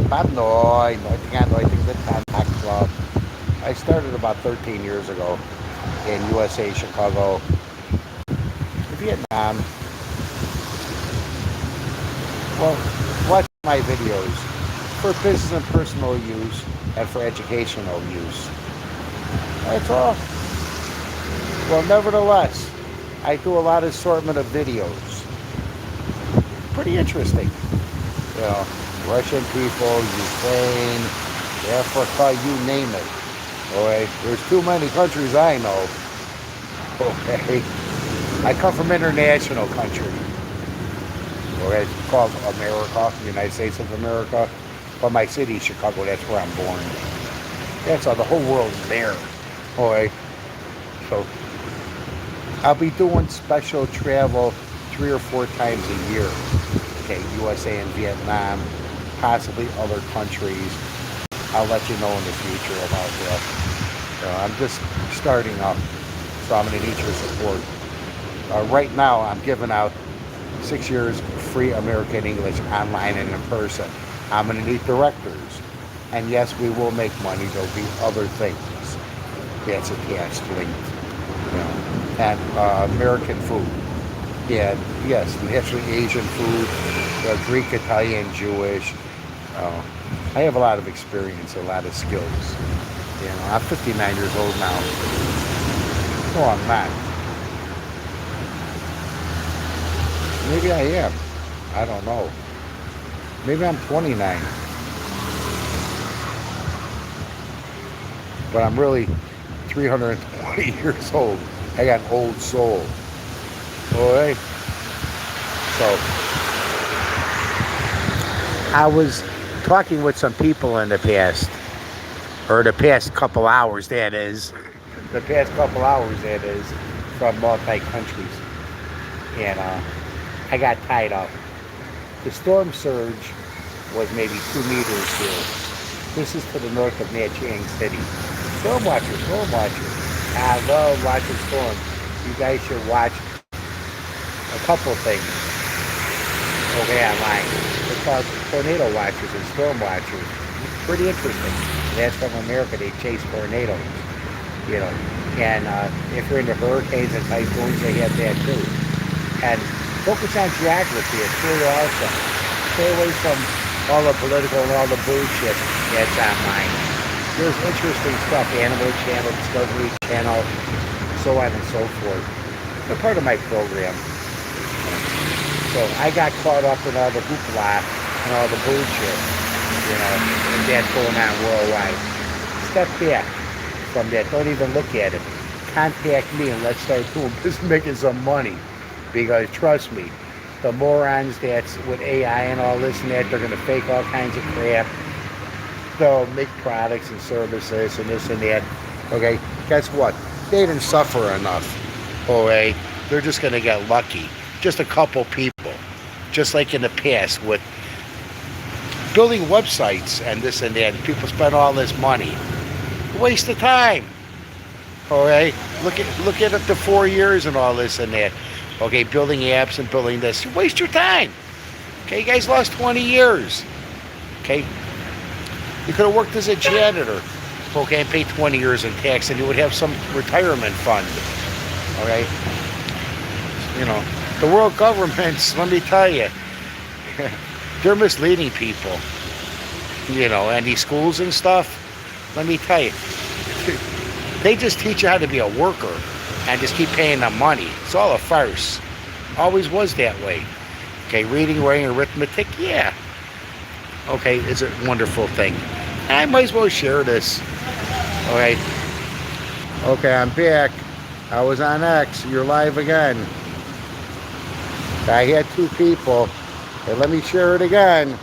Bob Noy, Noiting the Contact Club. I started about 13 years ago in USA, Chicago, Vietnam. Well, watch my videos for business and personal use and for educational use. That's all. Well, nevertheless, I do a lot of assortment of videos. Pretty interesting. You know, Russian people, Ukraine, Africa, you name it. Okay, there's too many countries I know. Okay, I come from international country. Okay, it's called America, the United States of America. But my city, Chicago, that's where I'm born. That's all. The whole world's there. Okay, so I'll be doing special travel 3 or 4 times a year. Okay, USA and Vietnam, possibly other countries. I'll let you know in the future about that. I'm just starting up, so I'm going to need your support. Right now, I'm giving out 6 years free American English online and in person. I'm going to need directors. And yes, we will make money. There'll be other things that's attached linked. You know, and American food. Yeah, yes, naturally Asian food, Greek, Italian, Jewish. I have a lot of experience, a lot of skills. You know, I'm 59 years old now. No, I'm not. Maybe I am. I don't know. Maybe I'm 29. But I'm really 320 years old. I got an old soul. Alright. So, I was talking with some people in the past, or the past couple hours, that is. The past couple hours, that is, from multi-countries. And I got tied up. The storm surge was maybe 2 meters here. This is to the north of NhaTrang City. Storm watchers. I love watching storms. You guys should watch a couple things. Okay, online. They're called tornado watchers and storm watchers. Pretty interesting. That's from America. They chase tornadoes. You know, and if you're into hurricanes and typhoons, they have that too. And focus on geography. It's really awesome. Stay away from all the political and all the bullshit that's online. There's interesting stuff. Animal Channel, Discovery Channel, so on and so forth. They're part of my program. So I got caught up in all the hoopla and all the bullshit, you know, and that's going on worldwide. Step back from that. Don't even look at it. Contact me and let's start doing this, making some money. Because trust me, the morons that's with AI and all this and that, they're going to fake all kinds of crap. They'll make products and services and this and that. Okay, guess what? They didn't suffer enough. Okay, they're just going to get lucky. Just a couple people. Just like in the past with building websites and this and that. People spend all this money. Waste of time. Okay, look at up to 4 years and all this and that. Okay, building apps and building this. You waste your time. Okay, you guys lost 20 years. Okay, you could have worked as a janitor. Okay, and paid 20 years in tax, and you would have some retirement fund. Okay, you know, the world governments. Let me tell you, they're misleading people. You know, and these schools and stuff. Let me tell you, they just teach you how to be a worker. And just keep paying them money. It's all a farce. Always was that way. Okay, reading, writing, arithmetic, yeah. Okay, it's a wonderful thing. I might as well share this. Okay. Okay, I'm back. I was on X. You're live again. I had 2 people. Okay, let me share it again.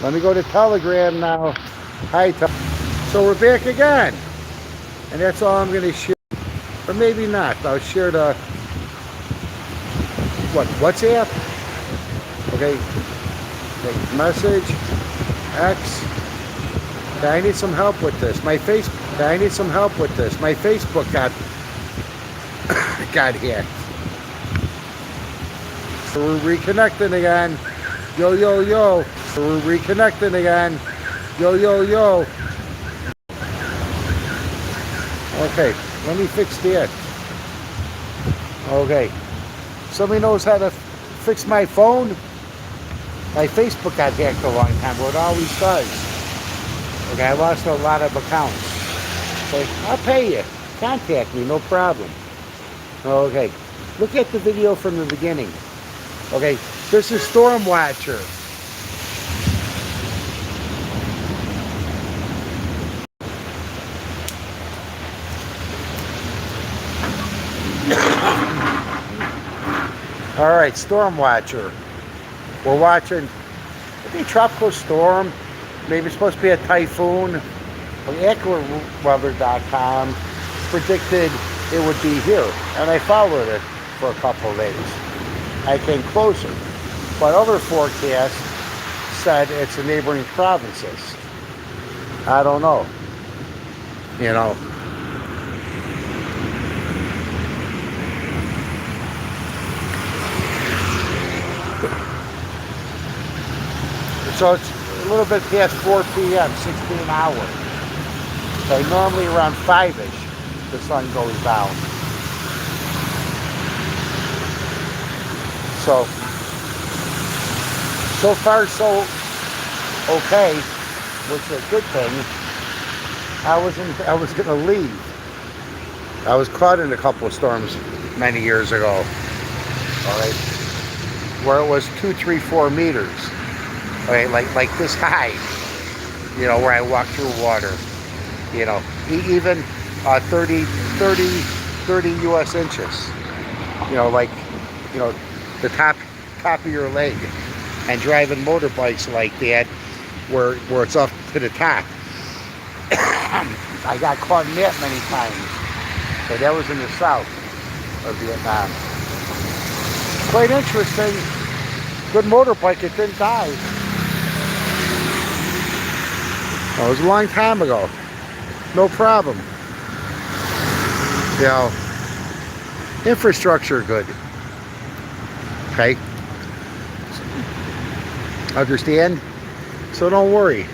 Let me go to Telegram now. Hi, so we're back again. And that's all I'm going to share. Or maybe not. I'll share the WhatsApp. Okay. Message. X. Okay, I need some help with this. My Facebook. I need some help with this. My Facebook got hacked. So we're reconnecting again. Yo, yo, yo. We're reconnecting again. Yo, yo, yo. Okay, let me fix that. Okay. Somebody knows how to fix my phone? My Facebook got hacked a long time, but it always does. Okay, I lost a lot of accounts. Okay, I'll pay you. Contact me, no problem. Okay, look at the video from the beginning. Okay, this is Storm Watcher. All right, Storm Watcher. We're watching maybe a tropical storm. Maybe it's supposed to be a typhoon. AccuWeather.com predicted it would be here, and I followed it for a couple of days. I came closer, but other forecasts said it's the neighboring provinces. I don't know. You know. So it's a little bit past 4 p.m., 16 hours. So normally around 5-ish, the sun goes down. So far so okay, which is a good thing. I was gonna leave. I was caught in a couple of storms many years ago. All right, where it was 2, 3, 4 meters. Okay, like this high, you know, where I walk through water, you know, even 30 US inches, you know, like, you know, the top of your leg, and driving motorbikes like that, where it's up to the top. I got caught in that many times. So that was in the south of Vietnam. Quite interesting. Good motorbike, it didn't die. It was a long time ago. No problem. You know, infrastructure good. Okay? Understand? So don't worry.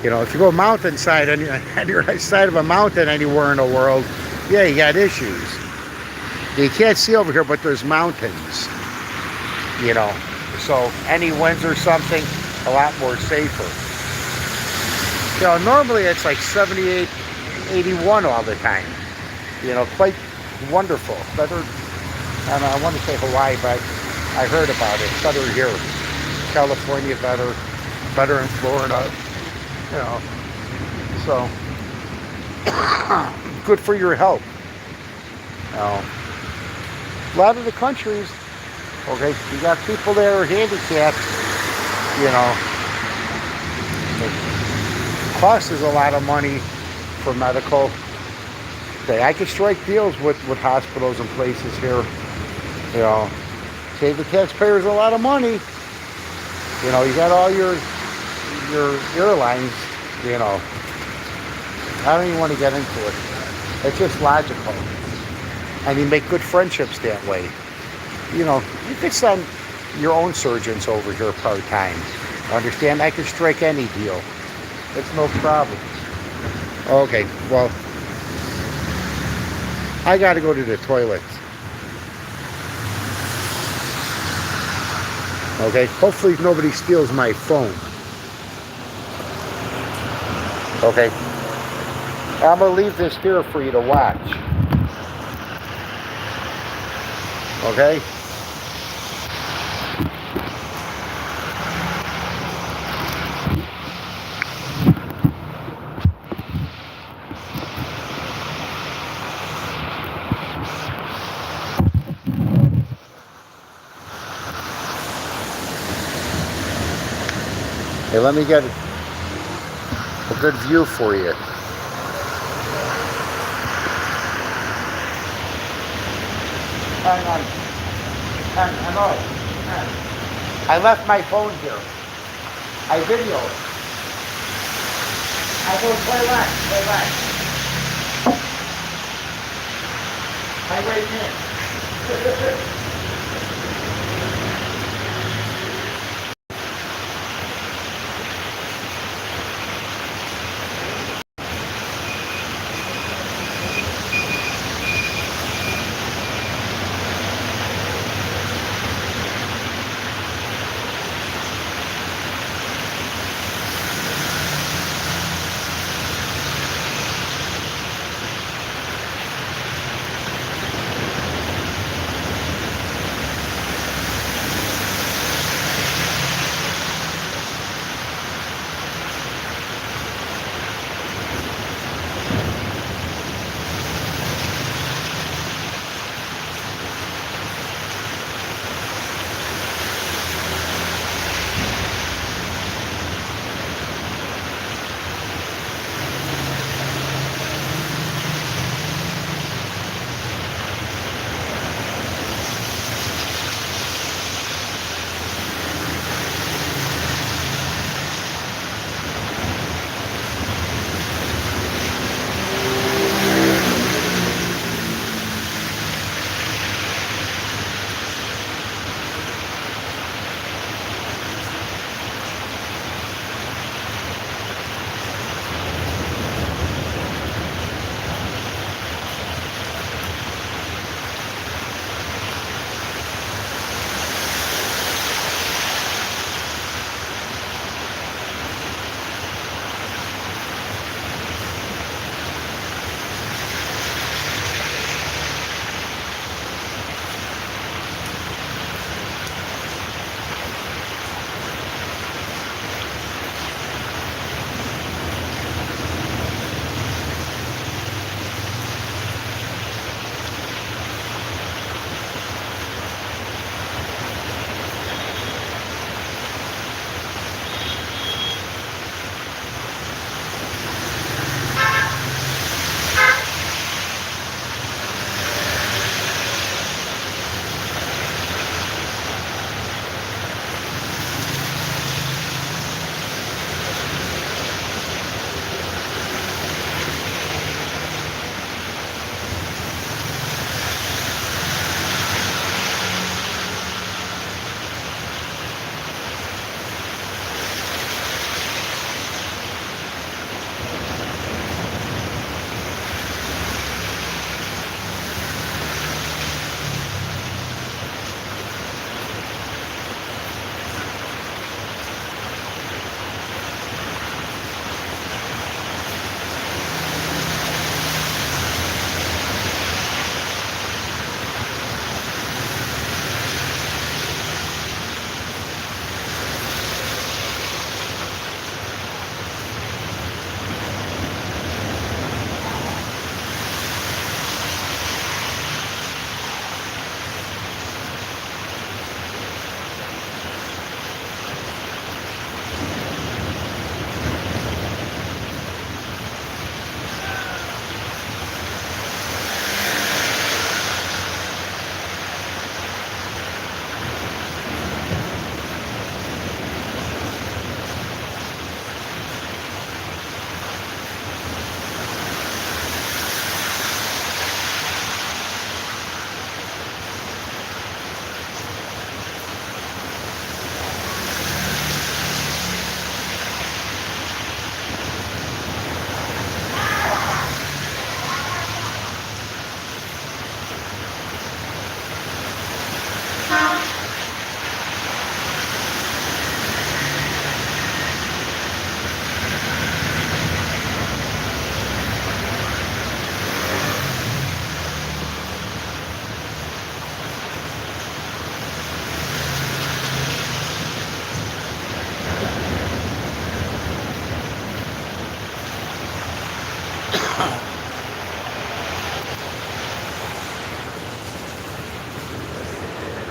You know, if you go mountainside on your side of a mountain anywhere in the world, yeah, you got issues. You can't see over here, but there's mountains. You know, so any winds or something, a lot more safer. You know, normally it's like 78, 81 all the time. You know, quite wonderful. Better, I want to say Hawaii, but I heard about it. Better here. California better in Florida. You know, so good for your health. You know, a lot of the countries, okay, you got people that are handicapped, you know. It costs a lot of money for medical. Okay, I could strike deals with hospitals and places here, you know, save the taxpayers a lot of money. You know, you got all your airlines, you know. I don't even want to get into it. It's just logical. And you make good friendships that way. You know, you could send your own surgeons over here part-time. Understand? I could strike any deal. It's no problem. Okay, well, I got to go to the toilet. Okay, hopefully nobody steals my phone. Okay, I'm going to leave this here for you to watch. Okay? Hey, let me get a good view for you. Hang on. I left my phone here. I videoed. I go play back. I wait in.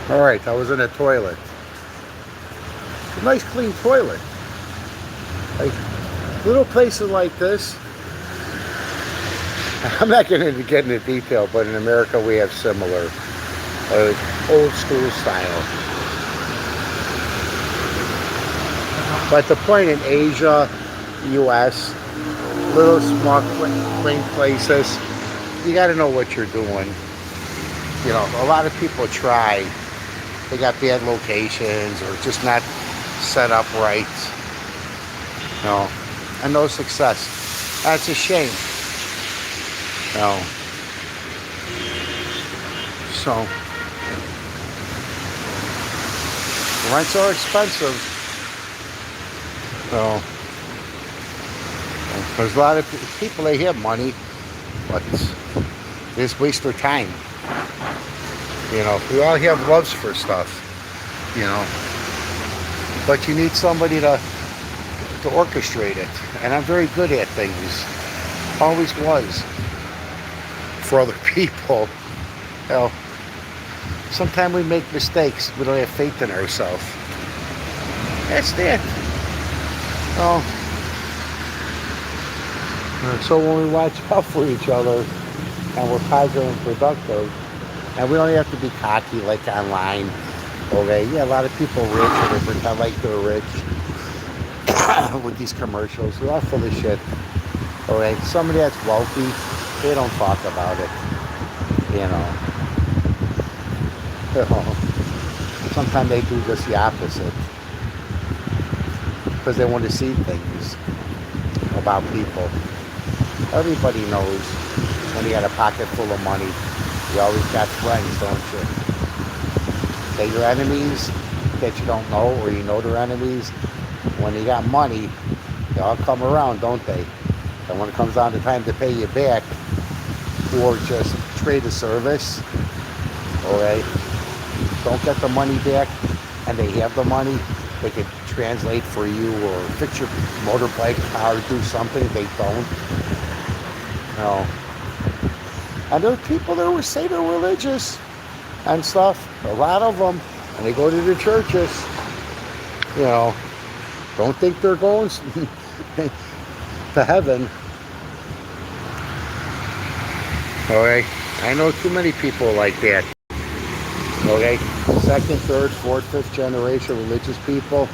All right, I was in a toilet. It's a nice clean toilet. Like little places like this. I'm not going to get into detail, but in America we have similar, old school style. But the point in Asia, US, little small clean places, you got to know what you're doing. You know, a lot of people try. They got bad locations or just not set up right. You know, and no success. That's a shame. You know. So, rents are expensive. So, there's a lot of people, they have money, but they just waste their time. You know, we all have loves for stuff, you know, but you need somebody to orchestrate it. And I'm very good at things, always was, for other people. You know, sometimes we make mistakes, we don't have faith in ourselves. That's that. Oh. So when we watch out for each other and we're positive and productive, and we don't have to be cocky like online, okay? Yeah, a lot of people rich and they pretend like they're rich with these commercials. They're all full of shit, okay? Somebody that's wealthy, they don't talk about it, you know. Sometimes they do just the opposite because they want to see things about people. Everybody knows when you got a pocket full of money, you always got friends, don't you? They're your enemies that you don't know, or you know they're enemies. When you got money, they all come around, don't they? And when it comes down to time to pay you back, or just trade a service, alright, don't get the money back, and they have the money, they could translate for you or fix your motorbike, car, do something, they don't. No. And there's people that would say they're religious and stuff, a lot of them, and they go to the churches, you know, don't think they're going to heaven. Okay, I know too many people like that. Okay, second, third, fourth, fifth generation religious people,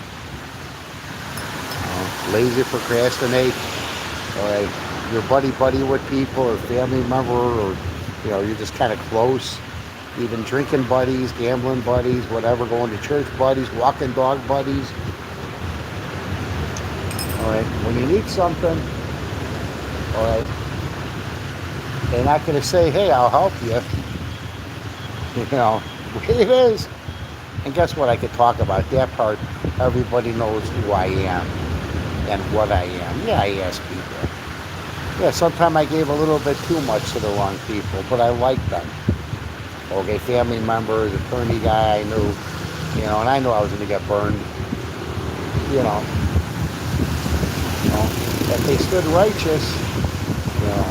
lazy, procrastinate. Alright, you're buddy with people or family member, or you know, you're just kind of close. Even drinking buddies, gambling buddies, whatever, going to church buddies, walking dog buddies. Alright, when you need something, alright, they're not going to say, hey, I'll help you. You know, it is. And guess what? I could talk about that part. Everybody knows who I am and what I am. Yeah, I ask people. Yeah, sometimes I gave a little bit too much to the wrong people, but I liked them. Okay, family members, attorney guy I knew, you know, and I knew I was going to get burned. You know, if they stood righteous, you know,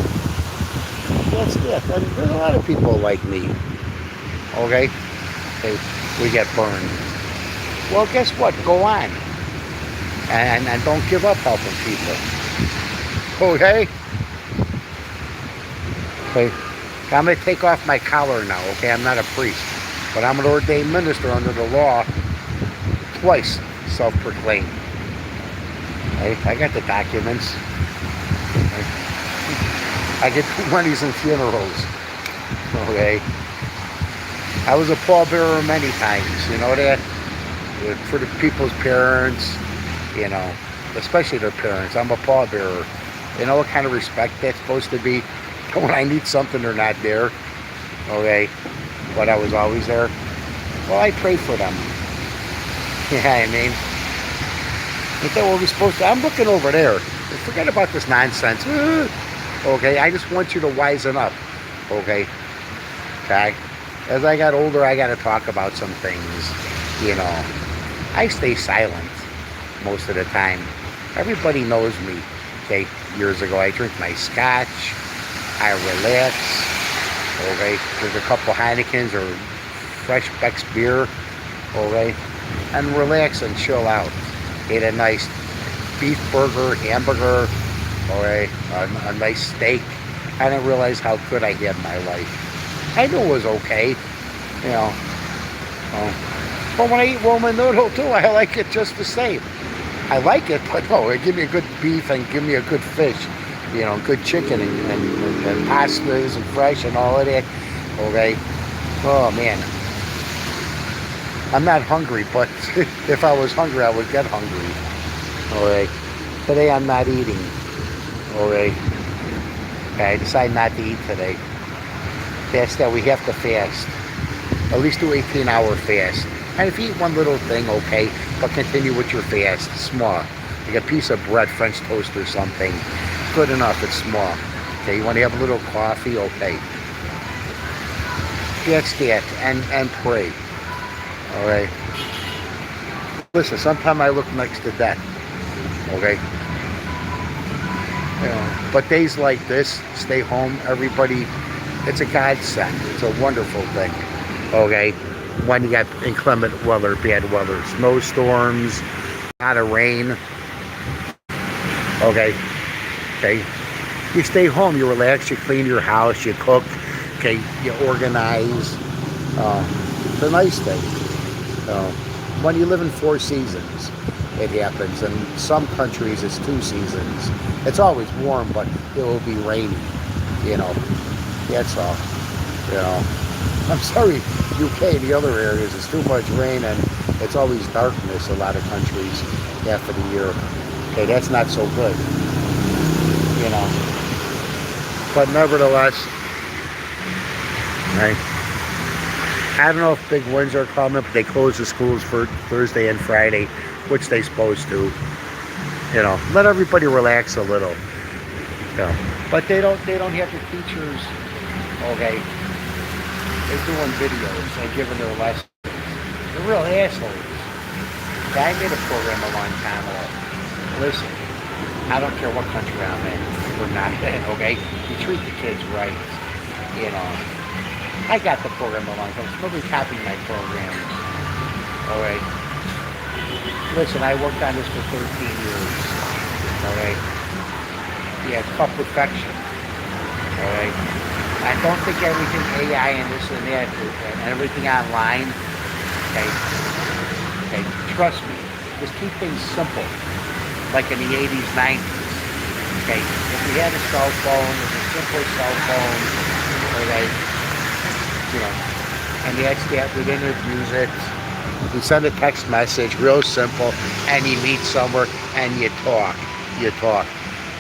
that's it. And there's a lot of people like me. Okay, we get burned. Well, guess what? Go on, and don't give up helping people. Okay. Okay. I'm going to take off my collar now. Okay, I'm not a priest, but I'm an ordained minister under the law. Twice self-proclaimed. Okay? I got the documents. Okay? I get weddings and funerals. Okay. I was a pallbearer many times, you know that? For the people's parents, you know, especially their parents. I'm a pallbearer. You know what kind of respect that's supposed to be? When I need something, they're not there. Okay? But I was always there. Well, I pray for them. Yeah, I mean, is that what we're supposed to? I'm looking over there. Forget about this nonsense. Okay, I just want you to wisen up. Okay? Okay? As I got older, I got to talk about some things, you know. I stay silent most of the time. Everybody knows me. Okay, years ago, I drink my scotch. I relax. Okay, there's a couple Heinekens or fresh Beck's beer, okay, and relax and chill out. Ate a nice beef burger, hamburger, okay, a nice steak. I didn't realize how good I had my life. I knew it was okay, you know. But when I eat Roman noodle too, I like it just the same. I like it, but no, give me a good beef and give me a good fish, you know, good chicken and pastas and fresh and all of that, okay. Oh man, I'm not hungry, but if I was hungry, I would get hungry. Okay, today I'm not eating. Okay, I decided not to eat today. That's that we have to fast. At least do 18-hour fast. And if you eat one little thing, okay, but continue with your fast. Small. Like a piece of bread, French toast or something. Good enough, it's small. Okay, you want to have a little coffee, okay. That's that, and pray. Alright. Listen, sometimes I look next to death. Okay. You know, but days like this, stay home, everybody, it's a godsend. It's a wonderful thing. Okay. When you got inclement weather, bad weather, snowstorms, a lot of rain. Okay. Okay. You stay home, you relax, you clean your house, you cook, okay, you organize. It's a nice thing. When you live in 4 seasons, it happens. In some countries, it's 2 seasons. It's always warm, but it will be rainy. You know, that's all. You know, I'm sorry, UK and the other areas, it's too much rain and it's always darkness. A lot of countries, half of the year. Okay, that's not so good. You know, but nevertheless, right? I don't know if big winds are coming, but they close the schools for Thursday and Friday, which they're supposed to. You know, let everybody relax a little. You know, but they don't have the teachers. Okay, they're doing videos and giving their lessons. They're real assholes. I made a program a long time ago. Listen, I don't care what country I'm in or not in. Okay, you treat the kids right. You know. I got the program a long time. Nobody copied my program. Alright. Listen, I worked on this for 13 years. Alright. Yeah, it's called perfection. Alright. I don't think everything AI and this and that and everything online. Okay. Okay. Trust me. Just keep things simple. Like in the 80s, 90s. Okay. If we had a cell phone, it was a simple cell phone. Alright. You know, and that's that. We didn't abuse it. You send a text message, real simple, and you meet somewhere and you talk. You talk.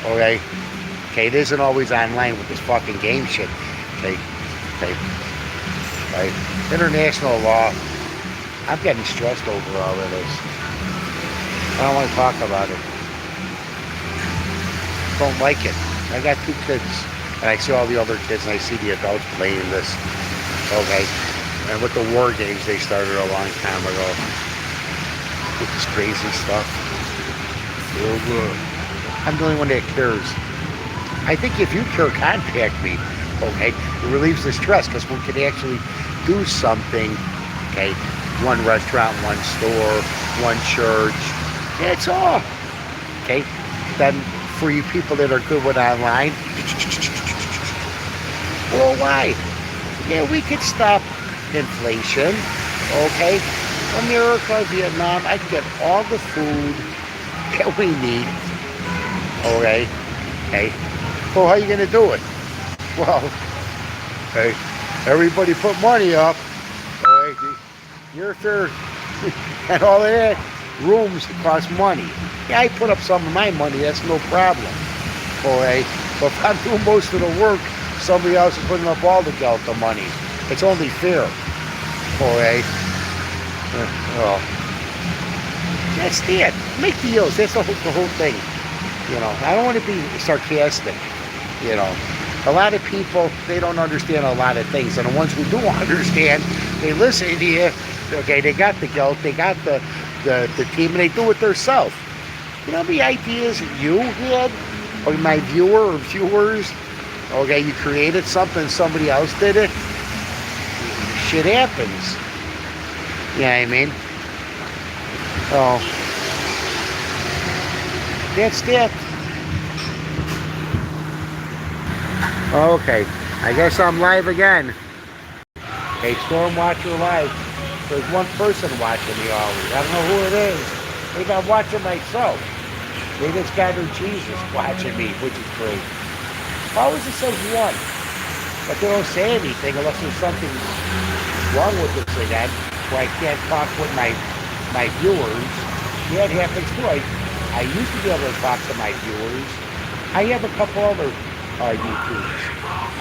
Okay? Okay, it isn't always online with this fucking game shit. Okay? Okay? Right? International law. I'm getting stressed over all of this. I don't want to talk about it. Don't like it. I got 2 kids, and I see all the other kids, and I see the adults playing this. Okay, and with the war games they started a long time ago. With this crazy stuff. Real good. I'm the only one that cares. I think if you care, contact me. Okay, it relieves the stress because we could actually do something. Okay, one restaurant, one store, one church. That's all. Okay, then for you people that are good with online, worldwide. Yeah, we could stop inflation, okay? America, Vietnam, I can get all the food that we need, okay? Okay? Well, how are you going to do it? Well, okay, everybody put money up, okay? Your fair and all of that, rooms cost money. Yeah, I put up some of my money, that's no problem, okay? But if I'm doing most of the work, somebody else is putting up all the delta money. It's only fair. Okay? Well, that's it. Make deals. That's the whole thing. You know, I don't want to be sarcastic. You know, a lot of people, they don't understand a lot of things. And the ones who do understand, they listen to you. Okay, they got the guilt, they got the team, and they do it themselves. You know how many ideas you had? Or my viewer or viewers? Okay, you created something, somebody else did it. Shit happens. You know what I mean? So that's it. Okay, I guess I'm live again. Hey, Storm Watcher Live. There's one person watching me always. I don't know who it is. Maybe I'm watching myself. Maybe it's God or Jesus watching me, which is great. Always it says one. But they don't say anything unless there's something wrong with this again, where I can't talk with my viewers. Yeah, it happens too. I used to be able to talk to my viewers. I have a couple other YouTubers.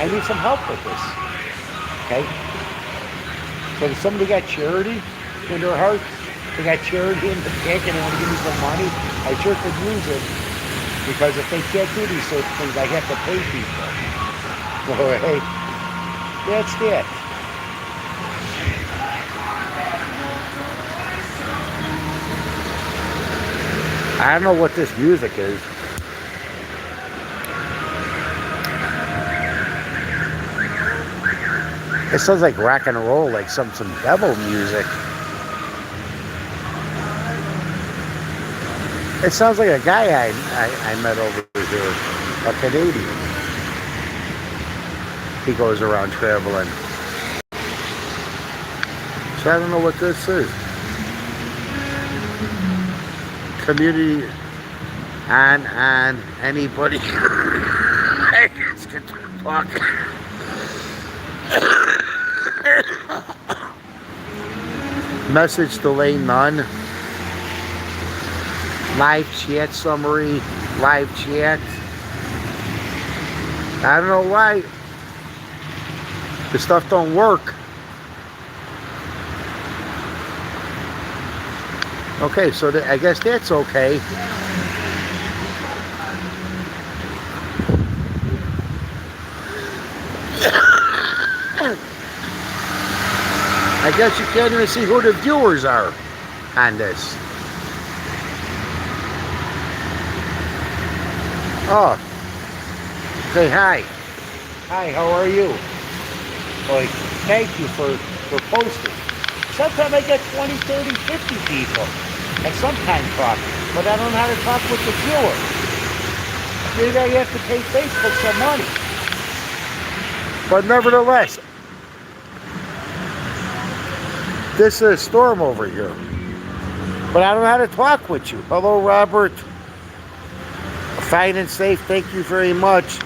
I need some help with this. Okay? So if somebody got charity in their heart, they got charity in the bank and they want to give me some money, I sure could use it. Because if they can't do these sort of things, I have to pay people. So, hey, that's it. I don't know what this music is. It sounds like rock and roll, like some devil music. It sounds like a guy I met over here, a Canadian. He goes around traveling. So I don't know what this is. Community on anybody. I guess can talk. Message delay none. Live chat summary. Live chat. I don't know why the stuff don't work. Okay, so I guess that's okay. I guess you can't even see who the viewers are on this. Oh, say hi. Hi, how are you? Like, thank you for posting. Sometimes I get 20, 30, 50 people. And sometimes talk. But I don't know how to talk with the viewer. Maybe I have to pay Facebook some money. But nevertheless, this is a storm over here. But I don't know how to talk with you. Hello, Robert. Fine and safe, thank you very much.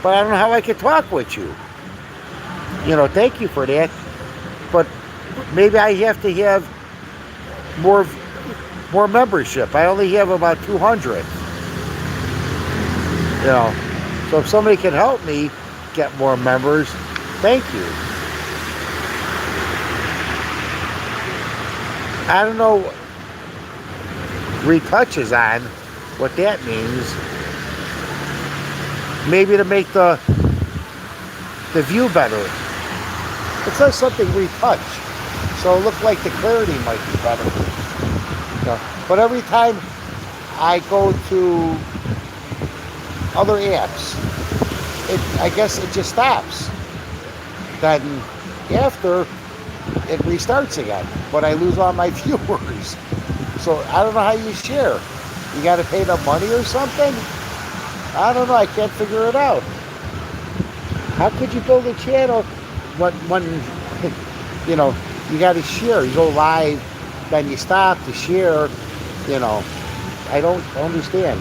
But I don't know how I can talk with you. You know, thank you for that. But maybe I have to have more membership. I only have about 200. You know, so if somebody can help me get more members, thank you. I don't know. Retouch is on. What that means. Maybe to make the view better. It says something retouch. So it looked like the clarity might be better. Yeah. But every time I go to other apps, I guess it just stops. Then after, it restarts again. But I lose all my viewers. So I don't know how you share. You got to pay them money or something? I don't know. I can't figure it out. How could you build a channel when you know, you got to share? You go live, then you stop to share. You know, I don't understand.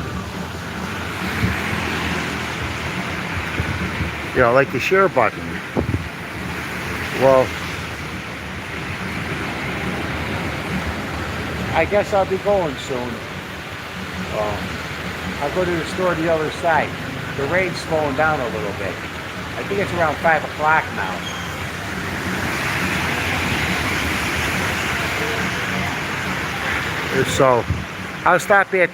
You know, like the share button. Well, I guess I'll be going soon. I'll go to the store the other side. The rain's slowing down a little bit. I think it's around 5 o'clock now. So I'll stop at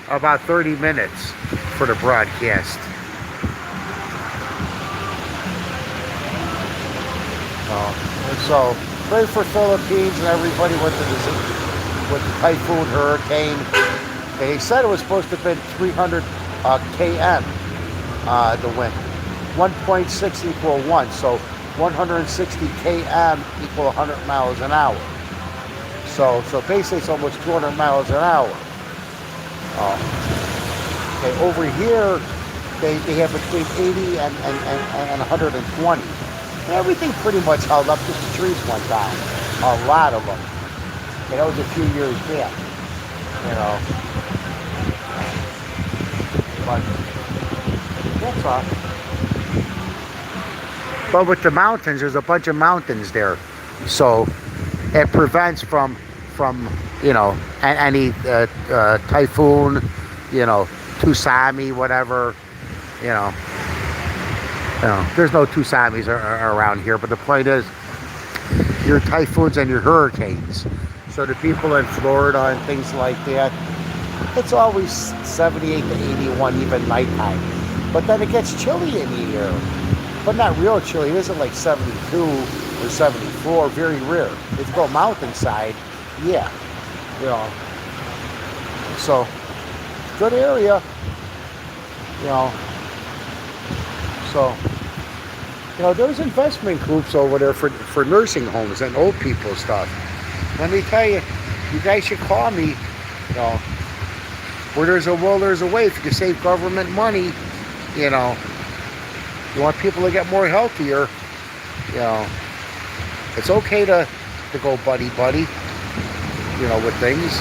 about 30 minutes for the broadcast. So pray for Philippines and everybody with the typhoon, hurricane. They said it was supposed to have been 300 km, the wind. 1.6 equal 1, so 160 km equal 100 miles an hour. So basically it's almost 200 miles an hour. Okay, over here, they have between 80 and 120. And everything pretty much held up, just the trees went down. A lot of them. And that was a few years back, you know. But that's all. But with the mountains, there's a bunch of mountains there. So it prevents from you know, any typhoon, you know, tsunami, whatever, you know. There's no tsunamis around here, but the point is, your typhoons and your hurricanes. So the people in Florida and things like that, it's always 78 to 81, even nighttime. But then it gets chilly in the air. But not real chilly. It isn't like 72 or 74, very rare. If you go mountainside, yeah, you know. So, good area, you know. So, you know, there's investment groups over there for nursing homes and old people stuff. Let me tell you, you guys should call me, you know. Where there's a will, there's a way. If you can save government money, you know, you want people to get more healthier, you know, it's okay to go buddy, you know, with things.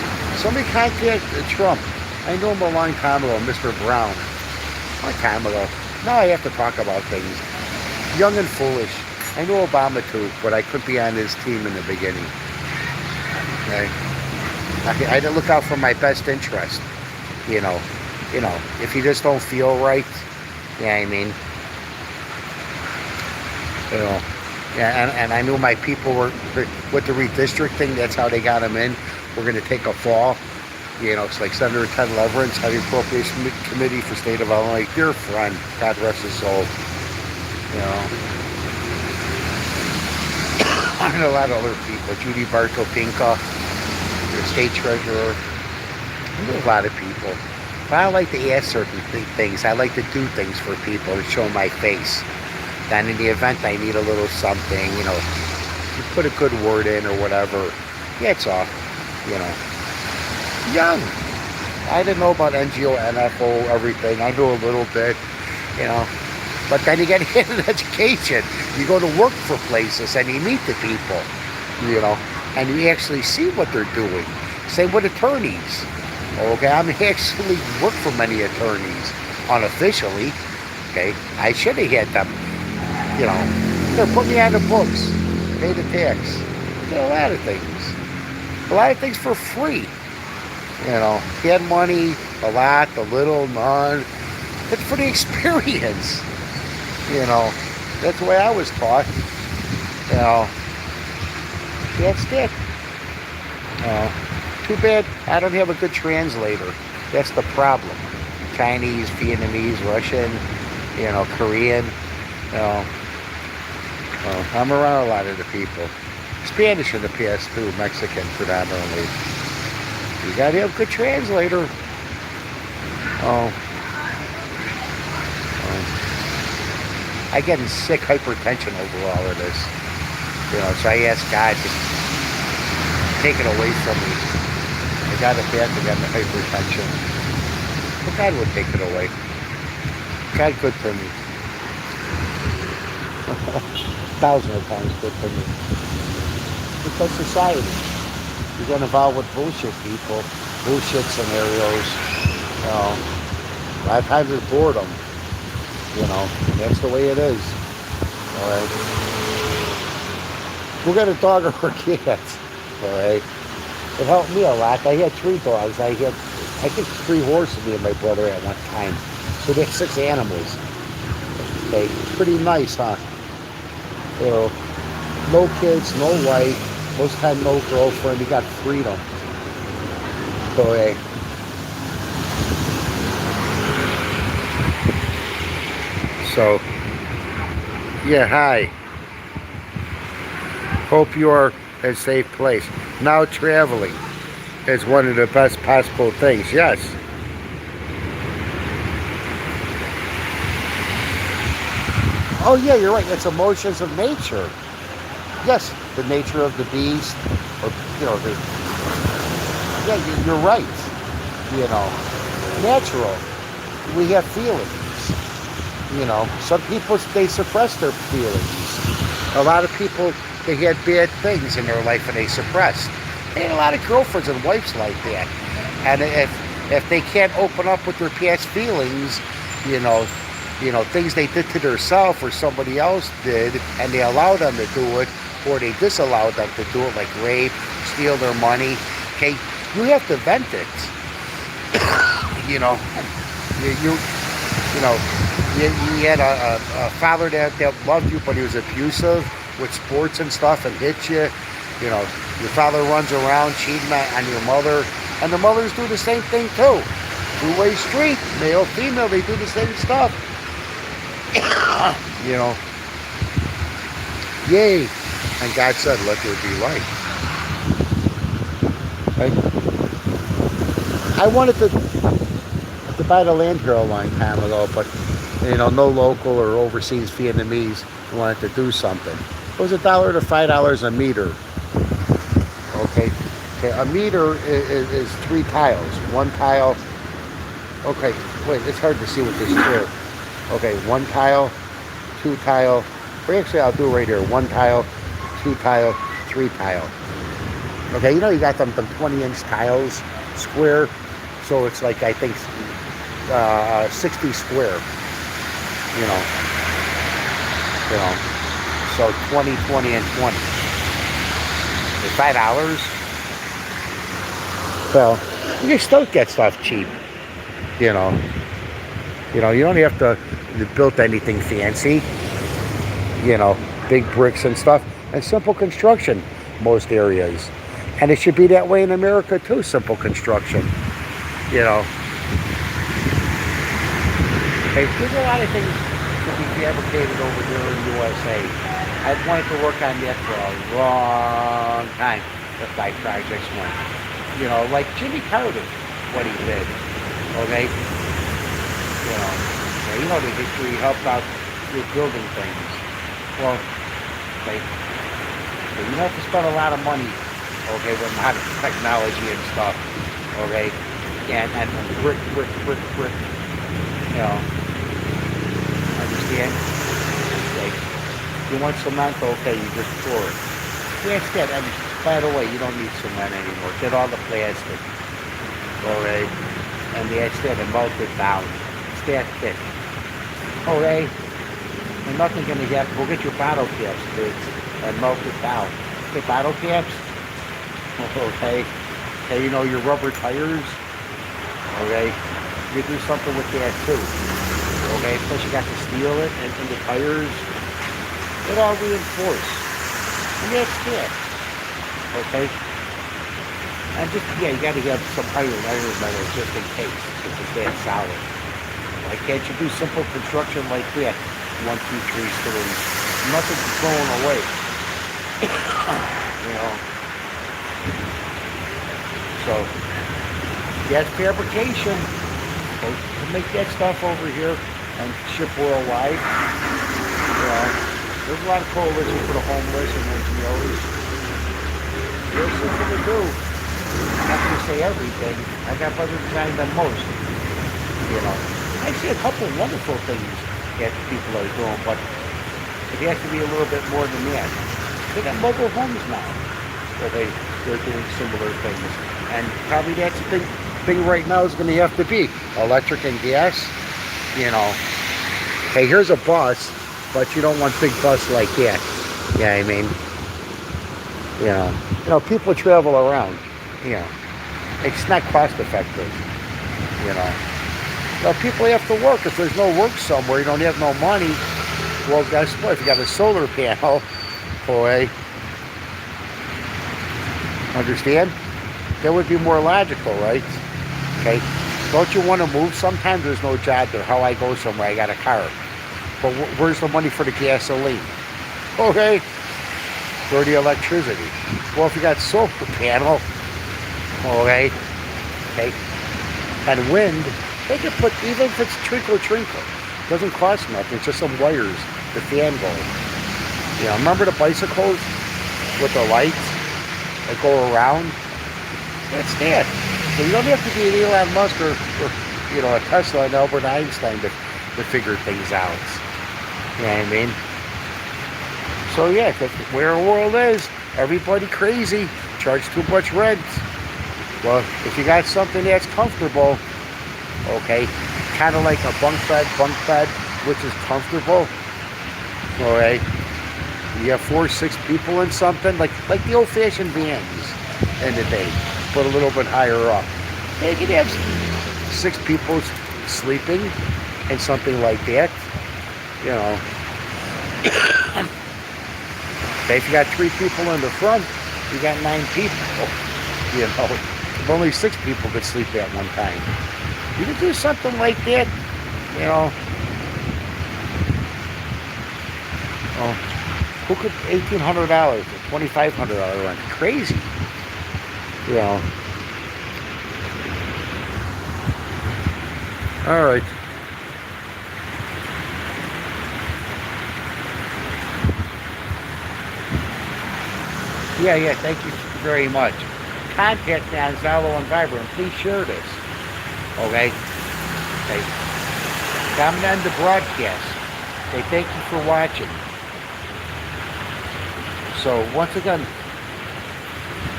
Somebody contact Trump. I knew him a long time ago, Mr. Brown. A long time ago. Now I have to talk about things. Young and foolish. I knew Obama too, but I couldn't be on his team in the beginning. Okay? I didn't look out for my best interest. You know, if you just don't feel right, yeah, I mean, you know, yeah, and I knew my people were, with the redistricting, that's how they got them in. We're going to take a fall. You know, it's like Senator Ted Leverance, head of the Appropriation Committee for State of Illinois, dear friend, God rest his soul. You know, and a lot of other people, Judy Bartopinka, the state treasurer. I know a lot of people. But I like to ask certain things. I like to do things for people to show my face. Then in the event I need a little something, you know, you put a good word in or whatever. Yeah, it's off, you know. Young. I didn't know about NGO, NFO, everything. I knew a little bit, you know. But then you get an education. You go to work for places and you meet the people, you know, and you actually see what they're doing. Same with attorneys. Okay, I'm actually work for many attorneys unofficially. Okay, I should have had them. You know, they're putting me on the books, pay the tax. You know, a lot of things. A lot of things for free. You know, get money, a lot, a little, none. It's for the experience. You know, that's the way I was taught. You know, that's it. Too bad I don't have a good translator. That's the problem. Chinese, Vietnamese, Russian, you know, Korean. You know, I'm around a lot of the people. Spanish in the past too, Mexican predominantly. You gotta have a good translator. I get sick hypertension over all of this. You know, so I ask God to take it away from me. I got it bad to get the hypertension. But God would take it away. God good to me. 1,000 times good to me. Because society. You get involved with bullshit people, bullshit scenarios. You know, a lot of times it's boredom. You know, and that's the way it is. All right. Who got a dog or a cat? All right. It helped me a lot. I had 3 dogs. I think 3 horses, me and my brother at one time. So that's 6 animals. Okay, pretty nice, huh? You know, no kids, no wife, most of the time no girlfriend. You got freedom. Okay. So, yeah, hi. Hope you are in a safe place. Now traveling is one of the best possible things, yes. Oh yeah, you're right, it's emotions of nature. Yes, the nature of the beast, or, you know, the yeah, you're right. You know, natural. We have feelings. You know, some people, they suppress their feelings. A lot of people, they had bad things in their life and they suppressed. They had a lot of girlfriends and wives like that. And if they can't open up with their past feelings, you know, things they did to themselves or somebody else did, and they allow them to do it, or they disallow them to do it, like rape, steal their money. Okay, you have to vent it. You know, you had a father that loved you, but he was abusive with sports and stuff and hit you. You know, your father runs around cheating on your mother, and the mothers do the same thing too. Two-way street, male, female, they do the same stuff. You know, yay, and God said, let there be light. Right? I wanted to buy the land here a long time ago, but you know, no local or overseas Vietnamese wanted to do something. It was $1 to $5 a meter. Okay, a meter is 3 tiles. 1 tile. Okay, wait, it's hard to see with this chair. Okay, 1 tile, 2 tile. Or actually, I'll do it right here. 1 tile, 2 tile, 3 tile. Okay, you know, you got them 20-inch tiles, square. So it's like, I think, 60 square. You know, so 20, 20, and 20. $5. Well, you can still get stuff cheap. You know, you don't have to build anything fancy. You know, big bricks and stuff, and simple construction, most areas. And it should be that way in America too. Simple construction. You know. Hey, there's a lot of things to be fabricated over here in the USA. I've wanted to work on that for a long time if my projects went. You know, like Jimmy Carter, what he did. Okay? You know the history, he helped out with building things. Well, okay, so you have to spend a lot of money, okay, with modern technology and stuff, okay? And brick, you know. Understand? Like, you want cement, okay, you just pour it. That's it. And by the way, you don't need cement anymore. Get all the plastic. Okay? And that's it, and melt it down. It's that thick. Okay? And nothing's gonna happen. Go get your bottle caps, kids, and melt it down. Okay, bottle caps? Okay? Hey, you know, your rubber tires? Okay? You do something with that too. Okay, plus you got to steel it and the tires. It all reinforced. And that's it. Okay? And just, yeah, you got to have some iron metal just in case, because it's that solid. Like, can't you do simple construction like that? 1, 2, 3 stories. Nothing's going away. You know? So, that's fabrication. So, to make that stuff over here and ship worldwide. You know, there's a lot of coalition for the homeless and NGOs. There's something to do. I'm not going to say everything. I got better design than most. You know, I see a couple of wonderful things that people are doing, but it has to be a little bit more than that. They got mobile homes now where they're doing similar things, and probably that's the thing right now is going to have to be electric and gas. You know, hey, here's a bus, but you don't want big bus like that. Yeah, I mean, you know, people travel around. You know, it's not cost effective. You know, well, people have to work. If there's no work somewhere, you don't have no money. Well, guess what? If you got a solar panel, boy, understand? That would be more logical, right? Okay. Don't you want to move? Sometimes there's no job there. How I go somewhere, I got a car. But where's the money for the gasoline? Okay. For the electricity. Well, if you got solar panel, okay, and wind, they can put, even if it's trickle, it doesn't cost nothing. It's just some wires, the fan going. You know, remember the bicycles with the lights that go around? That's that. So you don't have to be an Elon Musk or you know, a Tesla and Albert Einstein to figure things out. You know what I mean? So yeah, that's where the world is. Everybody crazy. Charge too much rent. Well, if you got something that's comfortable, okay, kind of like a bunk bed, which is comfortable, alright, you have 4 or 6 people in something, like the old-fashioned vans in the day, but a little bit higher up. You could have 6 people sleeping in something like that, you know. If you got 3 people in the front, you got 9 people, you know. Only 6 people could sleep at one time. You could do something like that, you know. Oh, who could $1,800 or $2,500 rent? Crazy, you know. All right. Yeah, thank you very much. Contact me on Zalo and Viber, and please share this. Okay? Okay. I'm going to end the broadcast. Okay, thank you for watching. So, once again,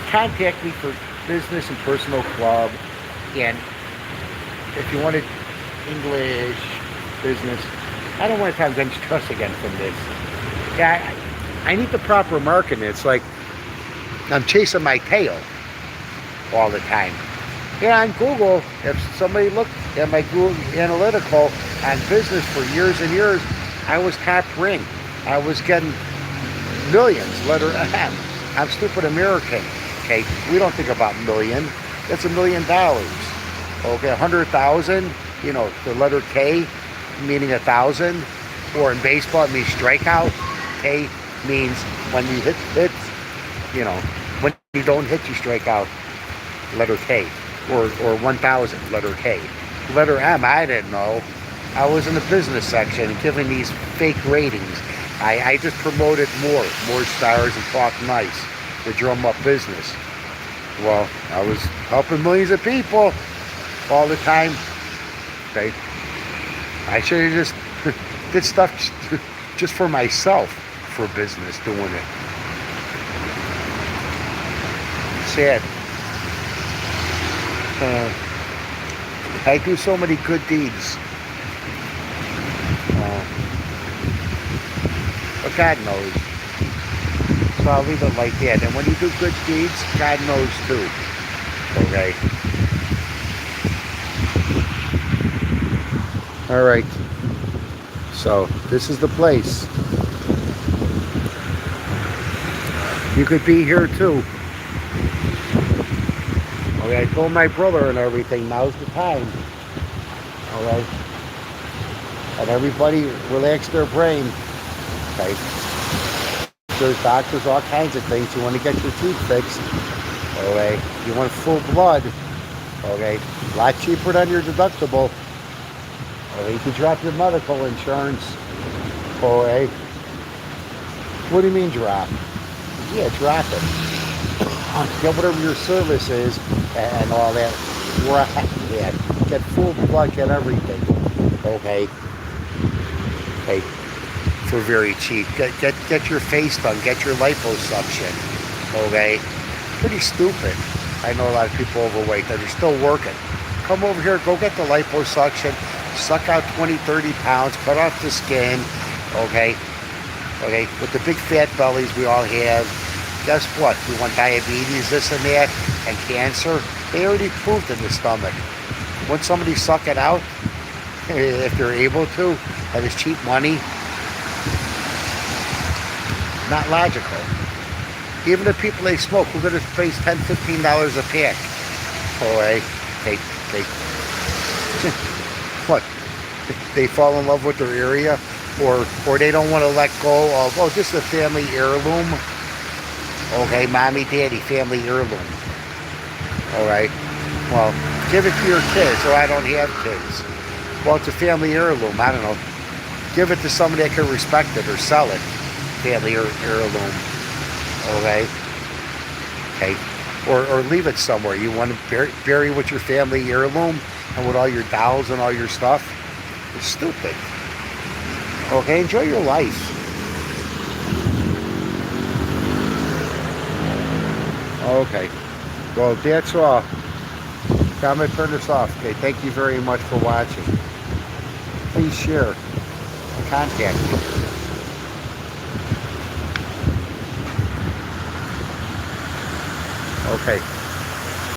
contact me for business and personal club. And if you wanted English, business, I don't want to have Bench Trust again from this. Yeah, I need the proper marketing. It's like I'm chasing my tail all the time. Yeah, on Google, if somebody looked at my Google Analytical on business for years and years, I was top ranked. I was getting millions, letter M. I'm stupid American, okay? We don't think about million. That's $1 million. Okay, 100,000, you know, the letter K meaning 1,000. Or in baseball, it means strikeout. K means when you hit, you know, when you don't hit, you strike out. Letter K, or 1,000, letter K. Letter M, I didn't know. I was in the business section giving these fake ratings. I just promoted more stars and talk nice to drum up business. Well, I was helping millions of people all the time. Okay, I should have just did stuff just for myself for business, doing it. Sad. I do so many good deeds. But God knows. So I'll leave it like that. And when you do good deeds, God knows too. Okay? Alright. So, this is the place. You could be here too. Okay, I told my brother and everything, now's the time. Alright? And everybody relax their brain. Okay? There's doctors, all kinds of things. You want to get your teeth fixed. Okay? You want full blood. Okay? A lot cheaper than your deductible. Okay? You can drop your medical insurance. Okay? What do you mean drop? Yeah, drop it. Get whatever your service is and all that. Yeah. Get full blood, get everything. Okay. Okay. For very cheap. Get your face done. Get your liposuction. Okay. Pretty stupid. I know a lot of people overweight that are still working. Come over here. Go get the liposuction. Suck out 20, 30 pounds. Cut off the skin. Okay. Okay. With the big fat bellies we all have. Guess what? You want diabetes, this and that, and cancer? They already proved in the stomach. Wouldn't somebody suck it out if they're able to? That is cheap money. Not logical. Even the people they smoke, who are going to pay $10, $15 a pack. Boy, what? They fall in love with their area, or they don't want to let go of, oh, this is a family heirloom. Okay, mommy, daddy, family heirloom. Alright. Well, give it to your kids, or I don't have kids. Well, it's a family heirloom. I don't know. Give it to somebody that can respect it or sell it. Family heirloom. Okay? Okay. or leave it somewhere. You want to bury with your family heirloom and with all your dolls and all your stuff. It's stupid. Okay, enjoy your life. Okay, well, that's all. I'm going to turn this off. Okay, thank you very much for watching. Please share and contact me. Okay.